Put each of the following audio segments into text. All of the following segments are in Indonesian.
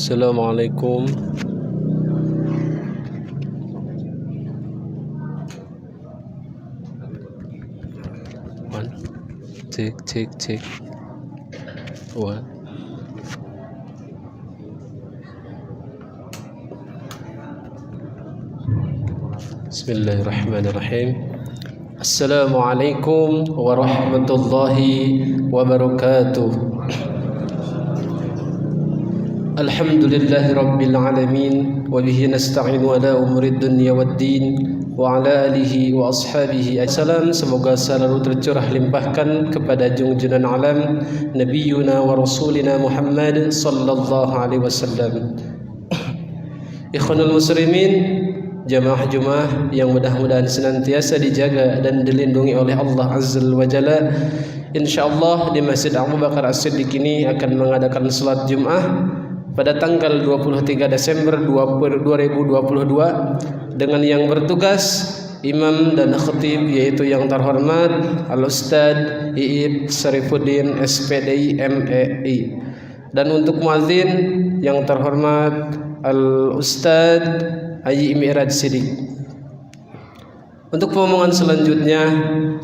Assalamualaikum. One, cek. One. Bismillahirrahmanirrahim. Assalamualaikum warahmatullahi wabarakatuh. Alhamdulillahi rabbil alamin wa bihi nasta'inu ala umuri dunya waddin wa ala alihi wa ashabihi salam. Semoga selalu tercurah limpahkan kepada junjunan alam nabiyuna wa rasulina Muhammad sallallahu alaihi wasallam. Ikhwanul muslimin, jamaah Jumat yang mudah-mudahan senantiasa dijaga dan dilindungi oleh Allah Azza wa Jalla. Insyaallah di Masjid Abu Bakar As-Siddiq ini akan mengadakan salat Jumat pada tanggal 23 Desember 2022 dengan yang bertugas imam dan khatib yaitu yang terhormat Al-Ustadz Iib Syarifuddin SPDI MEI, dan untuk muadzin yang terhormat Al-Ustadz Haji Mi'raj Siddiq. Untuk pengumuman selanjutnya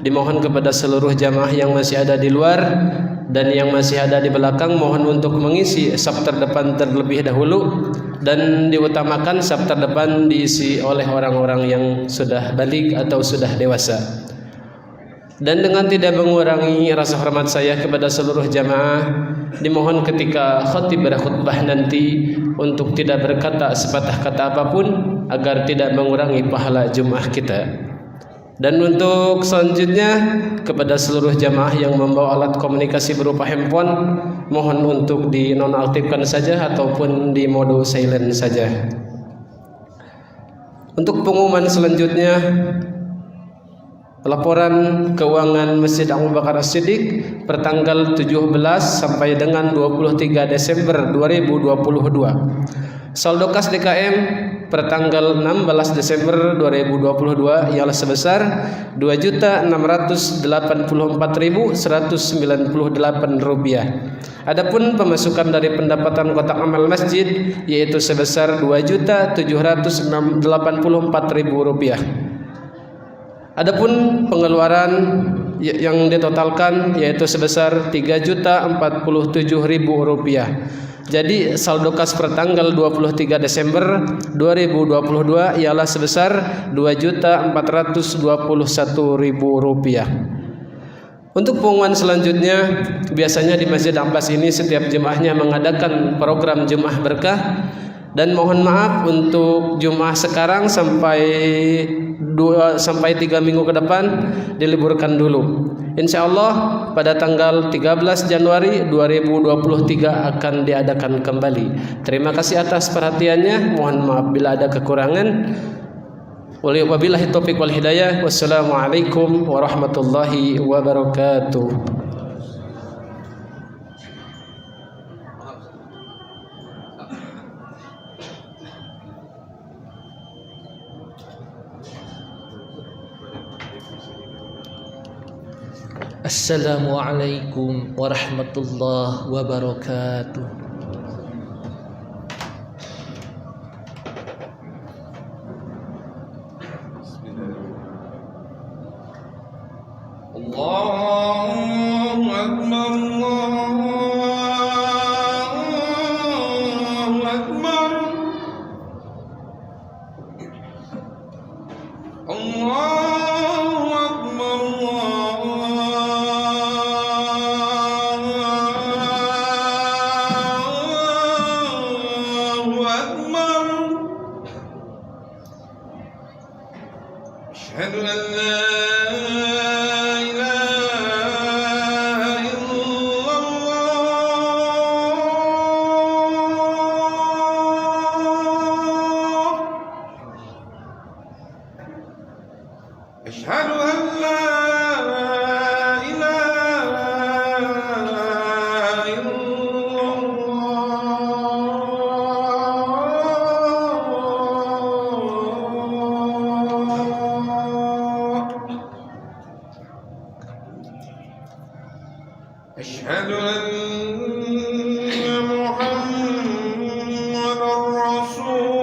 dimohon kepada seluruh jamaah yang masih ada di luar dan yang masih ada di belakang, mohon untuk mengisi saf terdepan terlebih dahulu, dan diutamakan saf terdepan diisi oleh orang-orang yang sudah baligh atau sudah dewasa. Dan dengan tidak mengurangi rasa hormat saya kepada seluruh jamaah, dimohon ketika khatib berkhutbah nanti untuk tidak berkata sepatah kata apapun agar tidak mengurangi pahala Jumat kita. Dan untuk selanjutnya kepada seluruh jamaah yang membawa alat komunikasi berupa handphone, mohon untuk dinonaktifkan saja ataupun di mode silent saja. Untuk pengumuman selanjutnya, laporan keuangan Masjid Abu Bakar As-Siddiq pertanggal 17 sampai dengan 23 Desember 2022. Saldo kas DKM pertanggal 16 Desember 2022 ialah sebesar Rp2.684.198. Adapun pemasukan dari pendapatan kotak amal masjid yaitu sebesar Rp2.784.000. Adapun pengeluaran yang ditotalkan yaitu sebesar Rp3.047.000. Jadi saldo kas pertanggal 23 Desember 2022 ialah sebesar Rp2.421.000. Untuk pengumuman selanjutnya, biasanya di Masjid Abbas ini setiap jemaahnya mengadakan program Jumat berkah, dan mohon maaf untuk Jumat sekarang sampai 3 minggu ke depan diliburkan dulu. Insyaallah pada tanggal 13 Januari 2023 akan diadakan kembali. Terima kasih atas perhatiannya. Mohon maaf bila ada kekurangan. Wabillahi taufiq wal hidayah. Wassalamualaikum warahmatullahi wabarakatuh. Assalamualaikum warahmatullahi wabarakatuh. Allahu Akbar, Allahu Akbar, Allahu Akbar, Allahu Akbar. Asyhadu an la ilaha illallah. أشهد أن محمدا رسول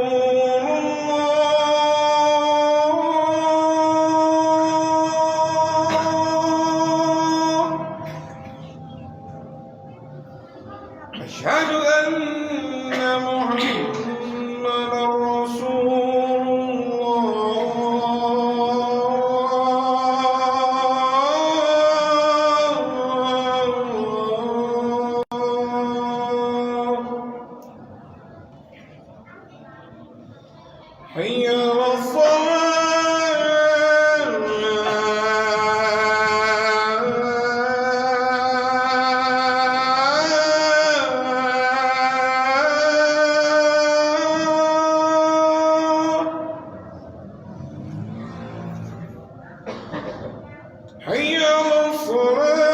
الله أشهد أن محمدا رسول الله حي على الصلاة حي على الصلاة حي على الفلاح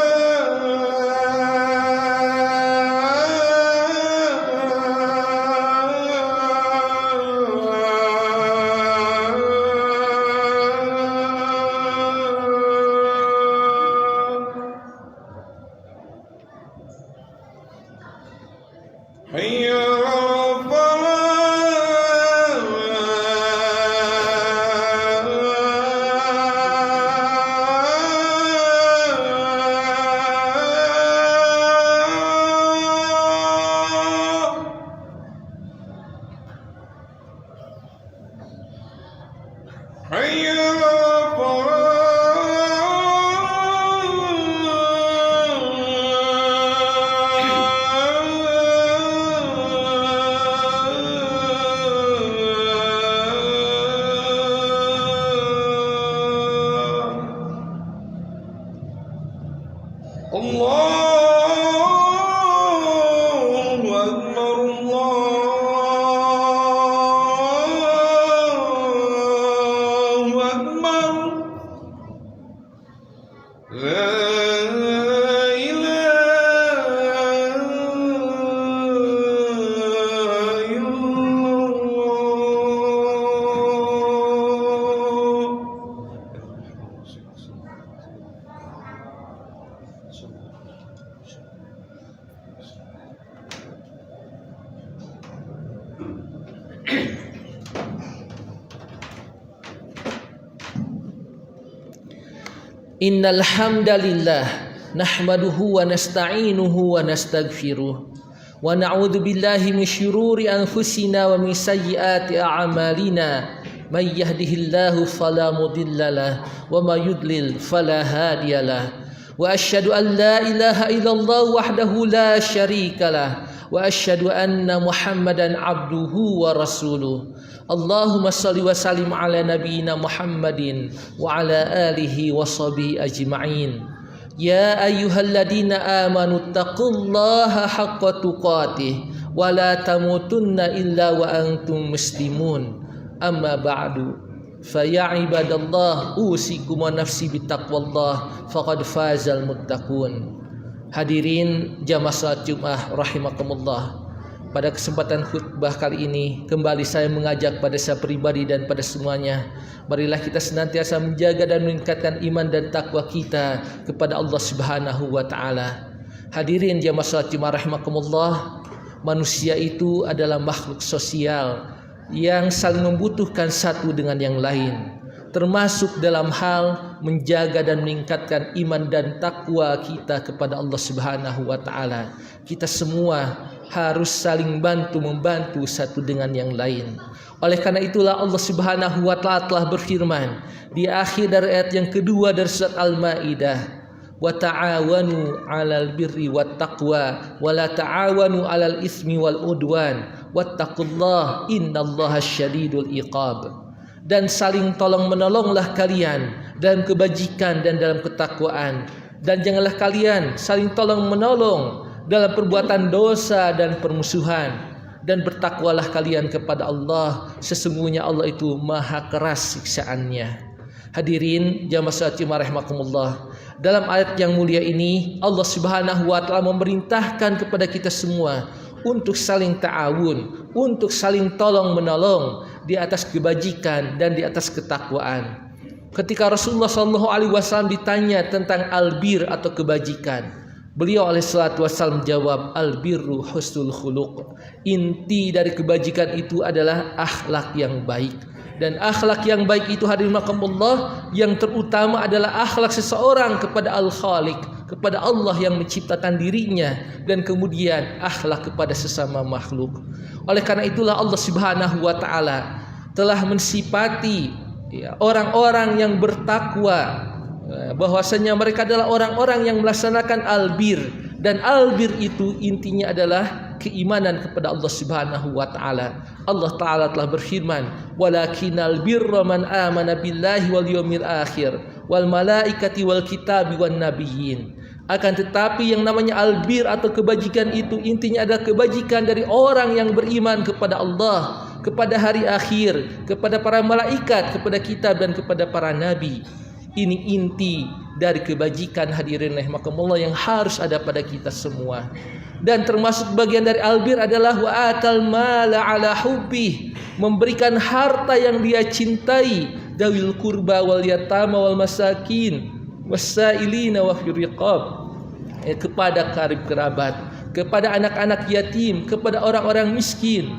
حي على الفلاح الله أكبر الله أكبر لا إله إلا Innal hamdalillah nahmaduhu wa nasta'inuhu wa nastaghfiruh wa na'udzu billahi min syururi anfusina wa min sayyiati a'malina may yahdihillahu fala mudhillalah wa may yudlil fala hadiyalah wa asyhadu an la ilaha illallah wahdahu la syarikalah wa asyhadu anna Muhammadan abduhu wa rasuluh. Allahumma salli wa sallim ala nabiyyina Muhammadin wa ala alihi wa sahbihi ajma'in. Ya ayyuhalladzina amanu taqullaha haqqa tuqatih wa la tamutunna illa wa antum muslimun. Amma ba'du. Fa ya ibadallah usikum wa nafsi bittaqwallah faqad fazal muttaqun. Hadirin jamaah salat Jumat rahimakumullah. Pada kesempatan khutbah kali ini kembali saya mengajak pada saya pribadi dan pada semuanya, marilah kita senantiasa menjaga dan meningkatkan iman dan takwa kita kepada Allah Subhanahu wa taala. Hadirin jamaah salat Jumat rahimakumullah, manusia itu adalah makhluk sosial yang saling membutuhkan satu dengan yang lain, termasuk dalam hal menjaga dan meningkatkan iman dan takwa kita kepada Allah Subhanahu wa taala. Kita semua harus saling membantu satu dengan yang lain. Oleh karena itulah Allah Subhanahu wa taala telah berfirman di akhir dari ayat yang kedua dari surat Al-Maidah, wa ta'awanu 'alal birri wat taqwa wa la ta'awanu 'alal itsmi wal udwan wattaqullaha innallaha syadidul iqab. Dan saling tolong menolonglah kalian dalam kebajikan dan dalam ketakwaan, dan janganlah kalian saling tolong menolong dalam perbuatan dosa dan permusuhan, dan bertakwalah kalian kepada Allah, sesungguhnya Allah itu maha keras siksaannya. Hadirin jamaah salat Jumat rahimakumullah, dalam ayat yang mulia ini Allah Subhanahu wa taala memerintahkan kepada kita semua untuk saling ta'awun, untuk saling tolong menolong di atas kebajikan dan di atas ketakwaan. Ketika Rasulullah SAW ditanya tentang albir atau kebajikan, Beliau alaihissalatu wassalam jawab, al-birru husnul khuluq. Inti dari kebajikan itu adalah akhlak yang baik. Dan akhlak yang baik itu hadirin rahimakumullah, yang terutama adalah akhlak seseorang kepada Al-Khaliq, kepada Allah yang menciptakan dirinya, dan kemudian akhlak kepada sesama makhluk. Oleh karena itulah Allah Subhanahu wa taala telah mensifati orang-orang yang bertakwa, bahwasanya mereka adalah orang-orang yang melaksanakan albir, dan albir itu intinya adalah keimanan kepada Allah Subhanahu wa taala. Allah taala telah berfirman, "Walakinal birra man amana billahi wal yawmil akhir wal malaikati wal kitabi wan nabiyyin." Akan tetapi yang namanya albir atau kebajikan itu intinya adalah kebajikan dari orang yang beriman kepada Allah, kepada hari akhir, kepada para malaikat, kepada kitab, dan kepada para nabi. Ini inti dari kebajikan hadirin rahimakumullah yang harus ada pada kita semua. Dan termasuk bagian dari albir adalah wa atal mala ala hubbih, memberikan harta yang dia cintai, dawil kurba wal yatama wal masakin wasailina wa fir riqab, kepada karib kerabat, kepada anak-anak yatim, kepada orang-orang miskin,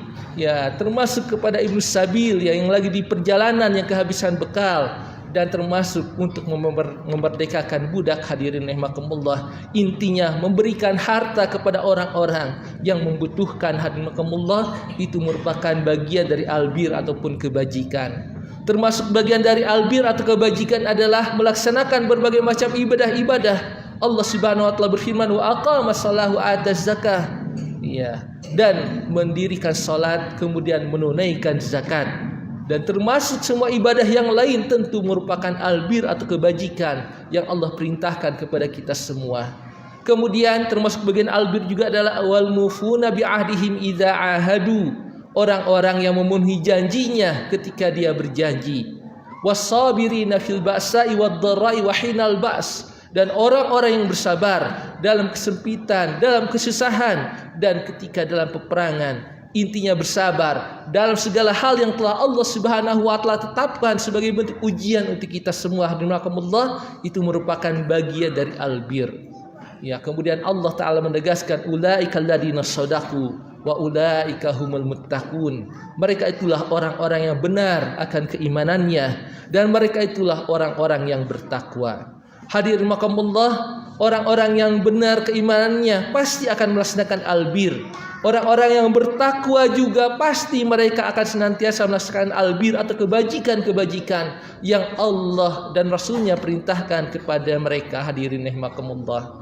termasuk kepada ibnu sabil yang lagi di perjalanan yang kehabisan bekal, dan termasuk untuk memerdekakan budak hadirin rahimakumullah. Intinya memberikan harta kepada orang-orang yang membutuhkan hadirin rahimakumullah, itu merupakan bagian dari albir ataupun kebajikan. Termasuk bagian dari albir atau kebajikan adalah melaksanakan berbagai macam ibadah-ibadah. Allah Subhanahu wa taala berfirman, wa aqamas shalah wa ataz zakah, dan mendirikan salat kemudian menunaikan zakat. Dan termasuk semua ibadah yang lain tentu merupakan albir atau kebajikan yang Allah perintahkan kepada kita semua. Kemudian termasuk bagian albir juga adalah wal mufuna bi ahdihim idza ahadu, orang-orang yang memenuhi janjinya ketika dia berjanji. Wasabirina fil ba'sa'i wad-dharra'i wa hinal ba's, dan orang-orang yang bersabar dalam kesempitan, dalam kesusahan, dan ketika dalam peperangan. Intinya bersabar dalam segala hal yang telah Allah Subhanahu wa taala tetapkan sebagai bentuk ujian untuk kita semua. Hadirinallah, itu merupakan bagian dari albir. Kemudian Allah taala menegaskan ulaikal ladzina shadaqu wa ulaika humul muttaqun. Mereka itulah orang-orang yang benar akan keimanannya, dan mereka itulah orang-orang yang bertakwa. Hadirin rahimakumullah, orang-orang yang benar keimanannya pasti akan melaksanakan albir. Orang-orang yang bertakwa juga pasti mereka akan senantiasa melaksanakan albir atau kebajikan-kebajikan yang Allah dan Rasulnya perintahkan kepada mereka. Hadirin rahimakumullah.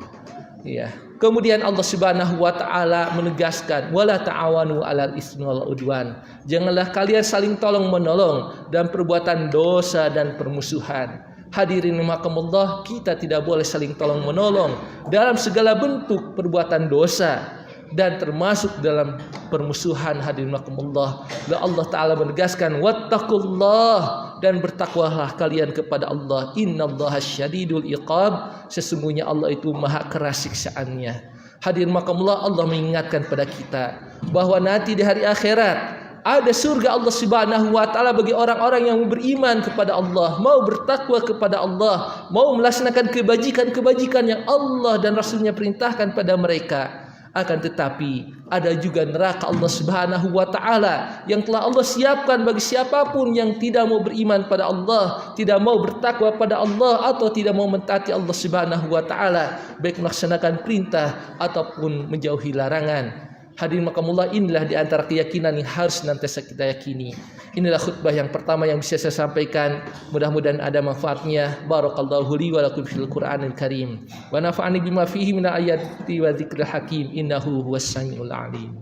Kemudian Allah Subhanahu wa taala menegaskan wala ta'awanu 'alal ismi wal udwan. Janganlah kalian saling tolong menolong dalam perbuatan dosa dan permusuhan. Hadirin rahimakumullah, kita tidak boleh saling tolong menolong dalam segala bentuk perbuatan dosa dan termasuk dalam permusuhan. Hadirin rahimakumullah, Allah taala menegaskan wattaqullah, dan bertakwalah kalian kepada Allah. Innallaha syadidul iqab, sesungguhnya Allah itu maha keras siksaannya. Hadirin rahimakumullah, Allah mengingatkan pada kita bahwa nanti di hari akhirat ada surga Allah Subhanahu wa taala bagi orang-orang yang beriman kepada Allah, mau bertakwa kepada Allah, mau melaksanakan kebajikan-kebajikan yang Allah dan Rasulnya perintahkan pada mereka. Akan tetapi ada juga neraka Allah Subhanahu wa taala yang telah Allah siapkan bagi siapapun yang tidak mau beriman pada Allah, tidak mau bertakwa pada Allah, atau tidak mau mentaati Allah Subhanahu wa taala, baik melaksanakan perintah ataupun menjauhi larangan. Hadirin rahimakumullah, inilah di antara keyakinan yang harus senantiasa kita yakini. Inilah khutbah yang pertama yang bisa saya sampaikan. Mudah-mudahan ada manfaatnya. Barakallahu li wa lakum fil Qur'anil Karim. Wa nafa'ani bima fihi min ayati wa dzikril hakim. Innahu huwas samiul alim.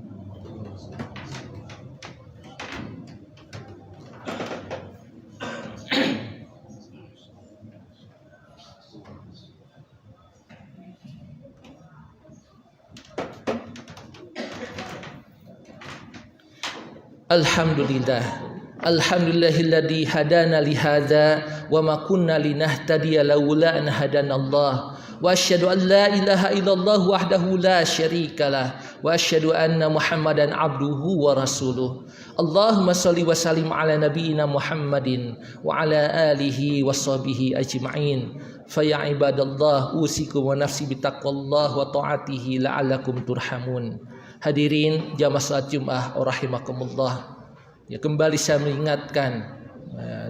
Alhamdulillahilladzi hadana li hadza wa ma kunna linahtadiya laula an hadanallah, wa asyhadu an la ilaha illallah wahdahu la syarikalah, wa asyhadu anna Muhammadan abduhu wa rasuluh. Allahumma shalli wa sallim ala nabiyyina Muhammadin wa ala alihi wa sahbihi ajma'in. Faya ibadallah usikum wa nafsi bitaqwallah wa ta'atihi la'allakum turhamun. Hadirin jamaah salat Jumat rahimakumullah. Ya, kembali saya mengingatkan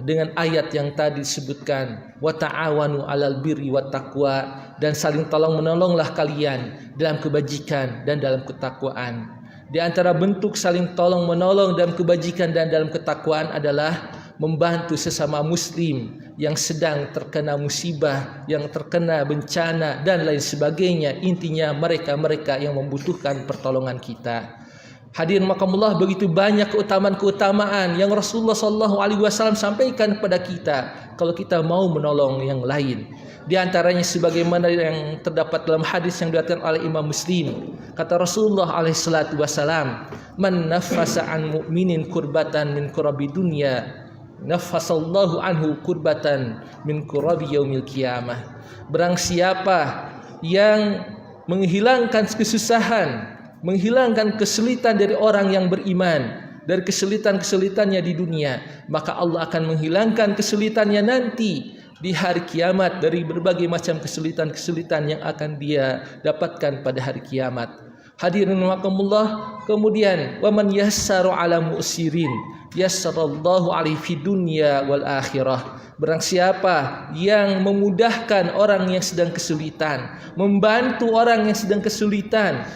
dengan ayat yang tadi disebutkan, wa ta'awanu 'alal birri wat taqwa, dan saling tolong menolonglah kalian dalam kebajikan dan dalam ketakwaan. Di antara bentuk saling tolong menolong dalam kebajikan dan dalam ketakwaan adalah membantu sesama muslim yang sedang terkena musibah, yang terkena bencana dan lain sebagainya. Intinya mereka-mereka yang membutuhkan pertolongan kita. Hadirin makamullah, begitu banyak keutamaan-keutamaan yang Rasulullah SAW sampaikan kepada kita kalau kita mau menolong yang lain. Di antaranya sebagaimana yang terdapat dalam hadis yang diriwayatkan oleh Imam Muslim. Kata Rasulullah SAW, "Man nafasa an mu'minin kurbatan min kurabi dunya, nafasallahu anhu kurbatan min kurabi yaumil qiyamah." Barang siapa yang menghilangkan kesusahan, menghilangkan kesulitan dari orang yang beriman, dari kesulitan-kesulitannya di dunia, maka Allah akan menghilangkan kesulitannya nanti di hari kiamat dari berbagai macam kesulitan-kesulitan yang akan dia dapatkan pada hari kiamat. Hadirin rahimakumullah, kemudian wa man yassaru ala mu'sirin yassarallahu alaihi fid dunya wal akhirah. Barang siapa yang memudahkan orang yang sedang kesulitan, membantu orang yang sedang kesulitan,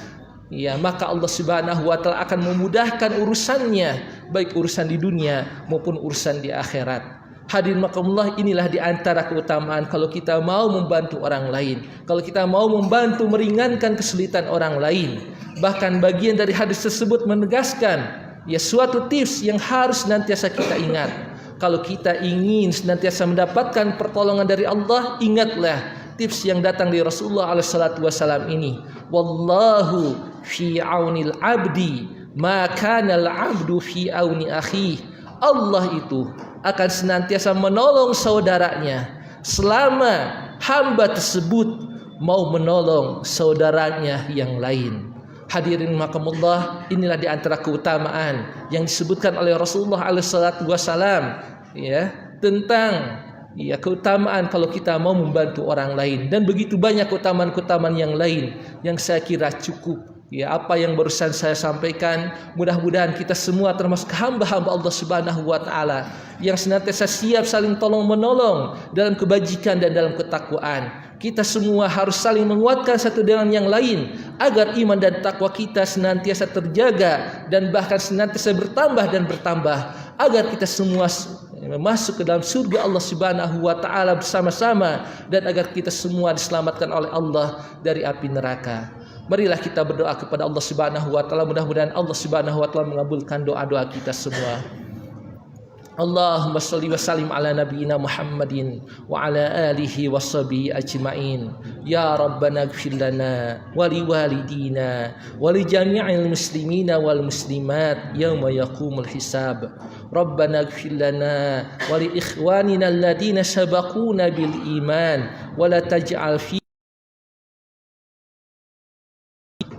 ya, maka Allah Subhanahu wa taala akan memudahkan urusannya, baik urusan di dunia maupun urusan di akhirat. Hadirin makamullah, inilah di antara keutamaan kalau kita mau membantu orang lain, kalau kita mau membantu meringankan kesulitan orang lain. Bahkan bagian dari hadis tersebut menegaskan, ya, suatu tips yang harus senantiasa kita ingat. Kalau kita ingin senantiasa mendapatkan pertolongan dari Allah, ingatlah tips yang datang dari Rasulullah SAW ini. Wallahu fi aunil abdi ma kana al abdu fi auni akhi. Allah itu akan senantiasa menolong saudaranya selama hamba tersebut mau menolong saudaranya yang lain. Hadirin makamullah, inilah di antara keutamaan yang disebutkan oleh Rasulullah SAW, ya, tentang, ya, keutamaan kalau kita mau membantu orang lain. Dan begitu banyak keutamaan-keutamaan yang lain yang saya kira cukup. Ya, apa yang barusan saya sampaikan, mudah-mudahan kita semua termasuk hamba-hamba Allah Subhanahu wa taala yang senantiasa siap saling tolong menolong dalam kebajikan dan dalam ketakwaan. Kita semua harus saling menguatkan satu dengan yang lain agar iman dan takwa kita senantiasa terjaga dan bahkan senantiasa bertambah dan bertambah, agar kita semua masuk ke dalam surga Allah Subhanahu wa taala bersama-sama dan agar kita semua diselamatkan oleh Allah dari api neraka. Marilah kita berdoa kepada Allah Subhanahu wa taala, mudah-mudahan Allah Subhanahu wa taala mengabulkan doa-doa kita semua. Allahumma shalli wa sallim ala nabiyyina Muhammadin wa ala alihi washabihi ajmain. Ya Rabbana ighfir lana wa liwalidina wa li jami'il muslimina wal muslimat yauma yaqumul hisab. Rabbana ighfir lana wa li ikhwanina alladhina sabaquna bil iman wa la taj'al fi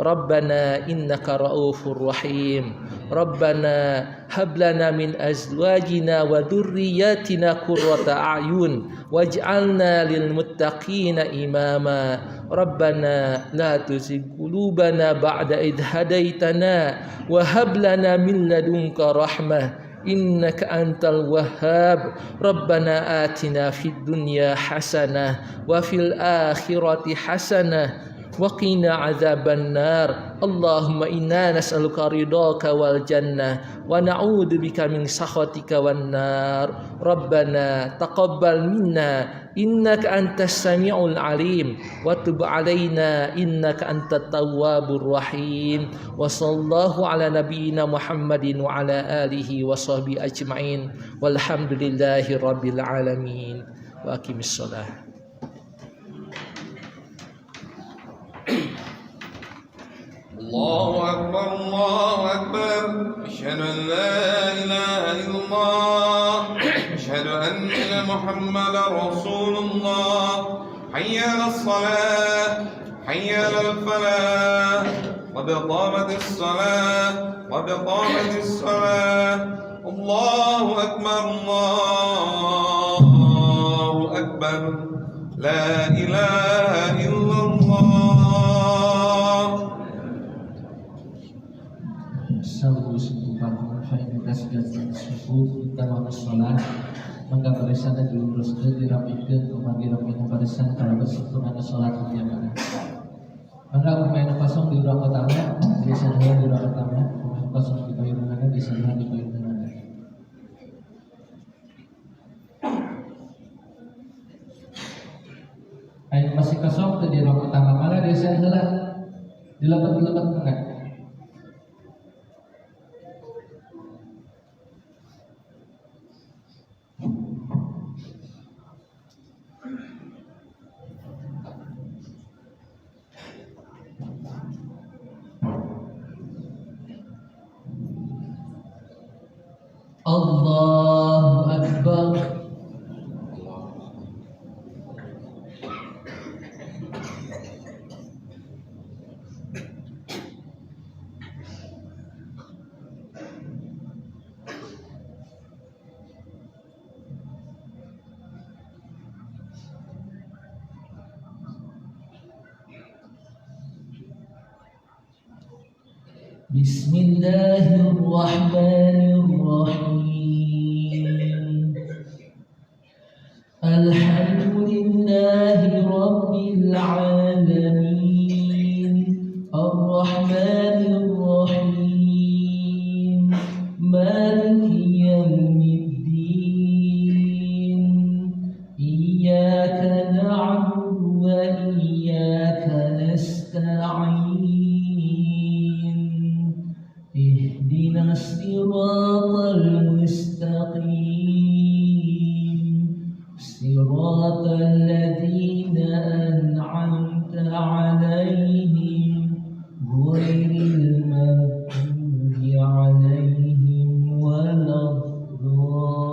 Rabbana innaka ra'ufur rahim. Rabbana hab lana min azwajina wa dhurriyyatina qurrata a'yun waj'alna lil muttaqina imama. Rabbana la tuzigh qulubana ba'da idh hadaitana wa hab lana min ladunka rahmah innaka antal wahhab. Rabbana atina fid dunya hasanah wa fil akhirati hasanah وقنا عذاب النار. اللهم إنا نسألك رضاك والجنة ونعوذ بك من سخطك والنار. ربنا تقبل منا إنك أنت السميع العليم وتب علينا إنك أنت التواب الرحيم. وصلى الله على نبينا محمد وعلى آله وصحبه أجمعين والحمد لله رب العالمين. وأقم الصلاة. الله أكبر الله أكبر أشهد أن لا إله إلا الله أشهد أن محمدا رسول الله. حي على الصلاة حي على الفلاح قد قامت الصلاة قد قامت الصلاة. الله أكبر الله أكبر لا إله إلا الله. Sawu sebuah faedah dan suku utama sholat maka barisan diuruskan dirapikan kemudian dirapikan barisan kalau bersempurna sholat berjamaah. Maka pemain kosong di ruang utama di sana di ruang utama, pemain kosong di payung mana di sana di payung mana. Ayo masih kosong di ruang utama mana di sana di lebat tengah. Allahu Akbar. Bismillahirrahmanirrahim. Alhamdulillahi rabbil alamin. Ar-Rahmanir-Rahim. Maliki yaumiddin. Iyyaka na'budu wa iyyaka nasta'in. اهدنا الصراط المستقيم صراط الذين أنعمت عليهم غير المغضوب عليهم ولا الضالين.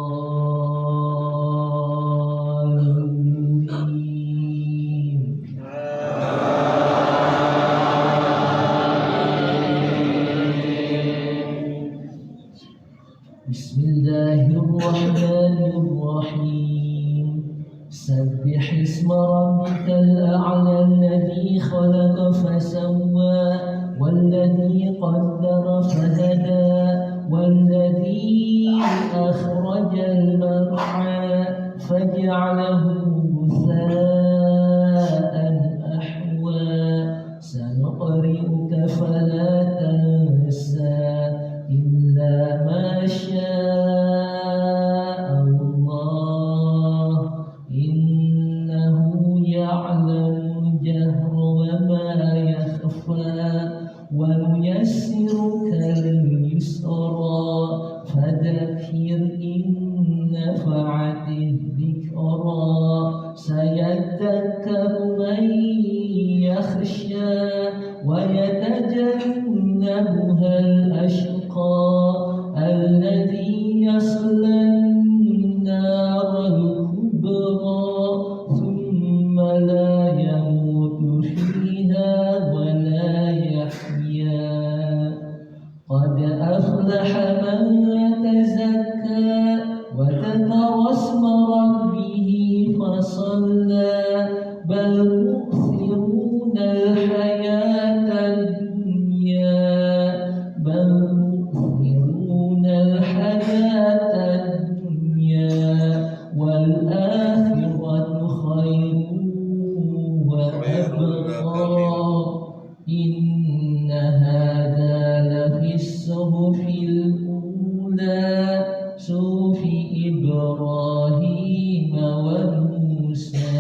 Bismillahirrahmanirrahim. Sabbih isma rabbikal a'la alladhi khalaqa fasawwa walladhi qaddara fahada walladhi akhrajal mar'a faj'alahu ghutha'an ahwa. Sanuqri'uka fala tansa illa ma syaa Allah innahu ya'lamu jahra wa ma yakhfa wa nuyassiruka lil-yusra fadhakkir in nafa'ati dhikra sayadhakkaru man yakhsha wa yatajannabuha al-ashqa alladhi yasla an-nara al-kubra thumma la yamutu fiha wa la yahya. Qad aflaha man tazakka wa dhakara isma rabbih fasalla bal tu'thiruna al-hayata ad-dunya bal tu'thiruna al-hayata ad-dunya wal akhiratu khairun wa abqa. Inna hadha lafi as-suhufil ula suhufi Ibrahim wa Musa.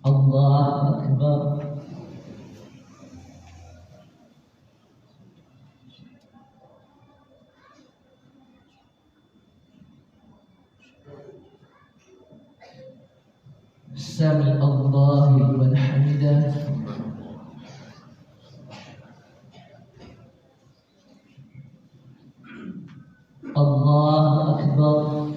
Allahu Akbar. Sami Allahu liman hamidah. Allahu Akbar.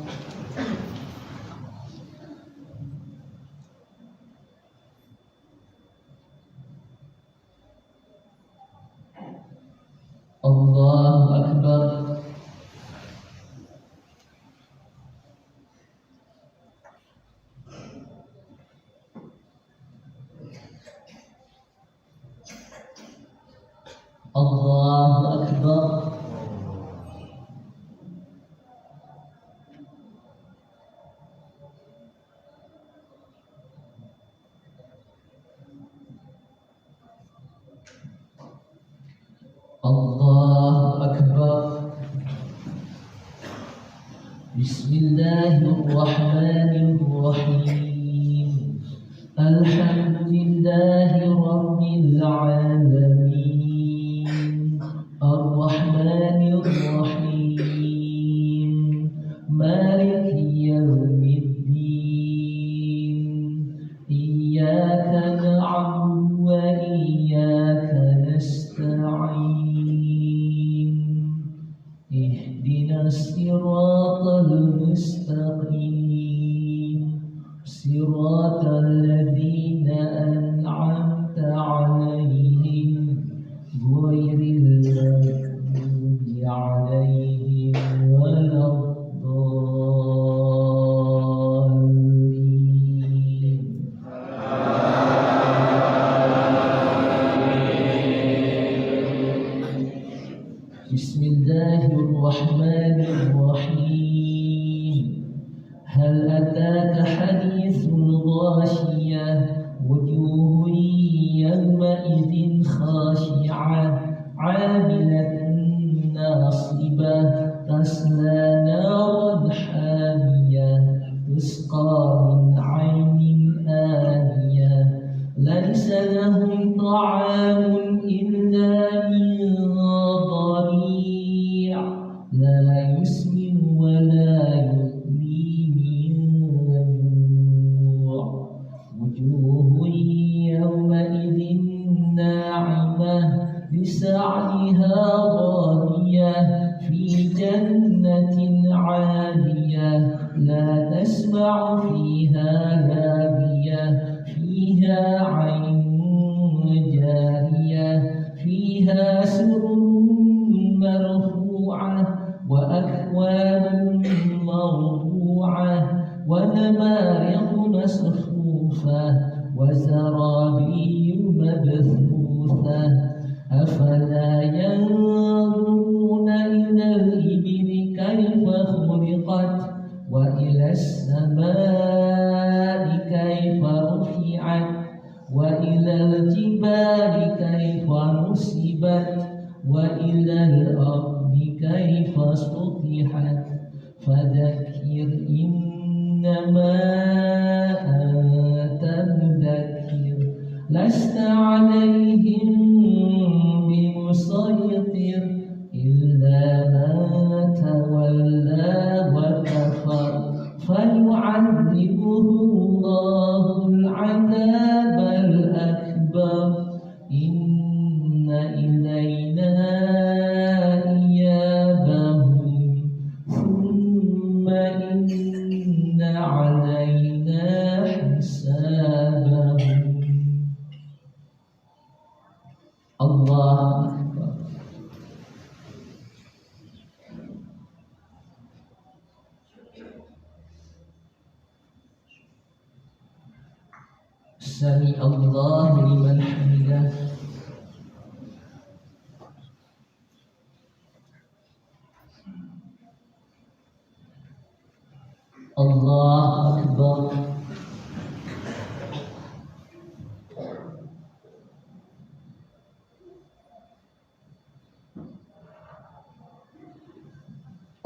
Allahu Akbar. Bismillahirrahmanirrahim. Alhamdulillahirabbil alamin. Ar-Rahmanir-Rahim. Maliki yaumiddin. Iyyaka na'budu wa iyyaka nasta'in. Ihdinas siratal mustaqim. Siratal ladzina an'amta 'alaihim ghairil maghdubi 'alaihim waladdallin. Bismillahirrahmanirrahim. Hal ataka hadithul ghashiyah. Wujuhun yawma idzin khashi'ah 'amilatun nasibah tasla naran hamiyah tusqa min 'ainin aniyah laysa lahum ta'amun illa min dhari' la yusmin wa la yughni min ju'. Wujuhun yawma idzin na'imah lisa'yiha radiyah fi jannatin 'aliyah la tasma'u fiha lagiyah fiha 'ainun jariyah fiha sururun marfu'ah wa akwabun mawdu'ah wa namariqu masfufah wa zarabiyyun mabthuthah. Afala yanzuruna ilal ibili kayfa khuliqat wa ilas samai kayfa rufi'at wa ilal jibali kayfa nusibat wa ilal ardi kayfa sutihat. Fadzakir innama anta mudzakir lasta 'alaihim bimusaytir illa man tawalla wa kafar fayu'adzibuhu Allahul 'adzabal akbar. Inna ilayna iyabahum thumma inna 'alayna hisabahum. Allah Akbar. Sami Allah liman hamidah. Allah Akbar.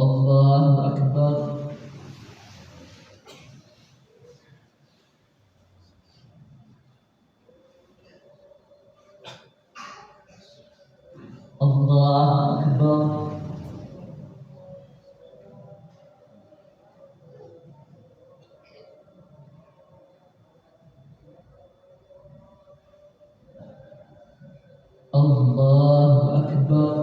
Allahu Akbar. Allahu Akbar. Allahu Akbar.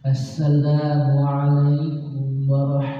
Assalamualaikum warahmatullahi